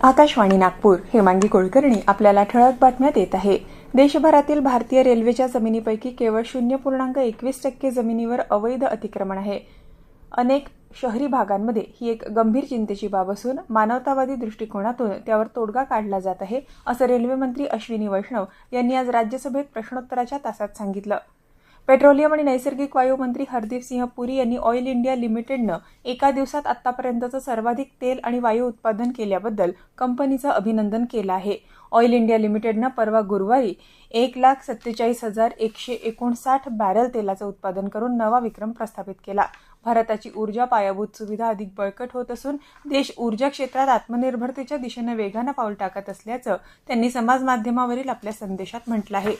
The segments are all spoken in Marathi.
आकाशवाणी नागपूर हेमांगी कुलकर्णी आपल्याला ठळक बातम्या देत आहे। देशभरातील भारतीय रेल्वेच्या जमिनीपैकी केवळ 0.21% जमिनीवर अवैध अतिक्रमण आहे। अनेक शहरी भागांमध्ये ही एक गंभीर चिंतेची बाब असून मानवतावादी दृष्टिकोनातून त्यावर तोडगा काढला जात आहे, असं रेल्वे मंत्री अश्विनी वैष्णव यांनी आज राज्यसभेत प्रश्नोत्तराच्या तासात सांगितलं। पेट्रोलियम आणि नैसर्गिक वायू मंत्री हरदीप सिंह पुरी यांनी ऑइल इंडिया लिमिटेडनं एका दिवसात आतापर्यंतचं सर्वाधिक तेल आणि वायू उत्पादन केल्याबद्दल कंपनीचं अभिनंदन केलं आहे। ऑइल इंडिया लिमिटेडनं परवा गुरुवारी 1,47,159 बॅरल तेलाचं उत्पादन करून नवा विक्रम प्रस्थापित केला। भारताची ऊर्जा पायाभूत सुविधा अधिक बळकट होत असून देश ऊर्जा क्षेत्रात आत्मनिर्भरतेच्या दिशेने वेगानं पाऊल टाकत असल्याचं त्यांनी समाज माध्यमावरील आपल्या संदेशात म्हटलं आहे।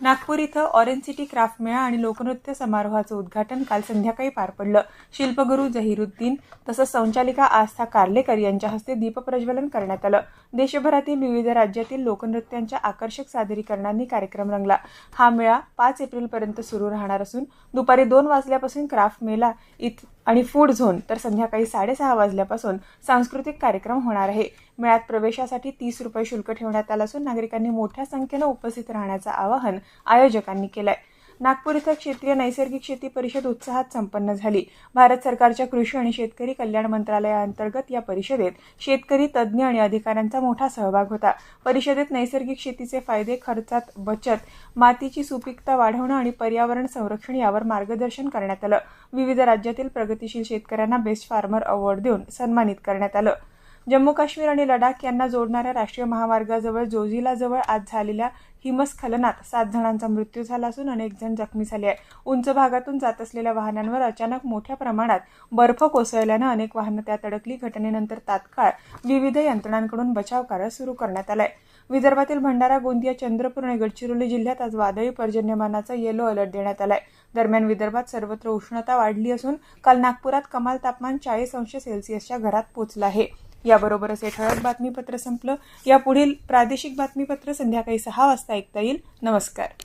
नागपूर इथं ऑरेंज सिटी क्राफ्ट मेळा आणि लोकनृत्य समारोहाचं उद्घाटन काल संध्याकाळी पार पडलं। शिल्पगुरू जहीरुद्दीन तसंच संचालिका आस्था कार्लेकर यांच्या हस्ते दीपप्रज्वलन करण्यात आलं। देशभरातील विविध राज्यातील लोकनृत्यांच्या आकर्षक सादरीकरणांनी कार्यक्रम रंगला। हा मेळा 5 एप्रिलपर्यंत सुरू राहणार असून दुपारी 2 वाजल्यापासून क्राफ्ट मेला आणि फूड झोन तर संध्याकाळी 6:30 वाजल्यापासून सांस्कृतिक कार्यक्रम होणार आहे। मेळ्यात प्रवेशासाठी 30 रुपये शुल्क ठेवण्यात आलं असून नागरिकांनी मोठ्या संख्येनं उपस्थित राहण्याचं आवाहन आयोजकांनी केलंय। नागपूर इथं क्षेत्रीय नैसर्गिक शेती परिषद उत्साहात संपन्न झाली। भारत सरकारच्या कृषी आणि शेतकरी कल्याण मंत्रालयाअंतर्गत या परिषदेत शेतकरी, तज्ज्ञ आणि अधिकाऱ्यांचा मोठा सहभाग होता। परिषदेत नैसर्गिक शेतीचे फायदे, खर्चात बचत, मातीची सुपीकता वाढवणं आणि पर्यावरण संरक्षण यावर मार्गदर्शन करण्यात आलं। विविध राज्यातील प्रगतिशील शेतकऱ्यांना बेस्ट फार्मर अवॉर्ड देऊन सन्मानित करण्यात आलं। जम्मू काश्मीर आणि लडाख यांना जोडणाऱ्या राष्ट्रीय महामार्गाजवळ जोजिलाजवळ आज झालेल्या हिमस्खलनात 7 जणांचा मृत्यू झाला असून अनेक जण जखमी झाले आहेत। उंच भागातून जात असलेल्या वाहनांवर अचानक मोठ्या प्रमाणात बर्फ कोसळल्यानं अनेक वाहनं त्यात अडकली। घटनेनंतर तात्काळ विविध यंत्रणांकडून बचाव कार्य सुरू करण्यात आलंय। विदर्भातील भंडारा, गोंदिया, चंद्रपूर आणि गडचिरोली जिल्ह्यात आज वादळी पर्जन्यमानाचा येलो अलर्ट देण्यात आलाय। दरम्यान विदर्भात सर्वत्र उष्णता वाढली असून काल नागपुरात कमाल तापमान 40°C घरात पोहोचलं आहे। याबरोबरच हे ठळक बातमीपत्र संपलं। यापुढील प्रादेशिक बातमीपत्र संध्याकाळी 6 वाजता ऐकता येईल। नमस्कार।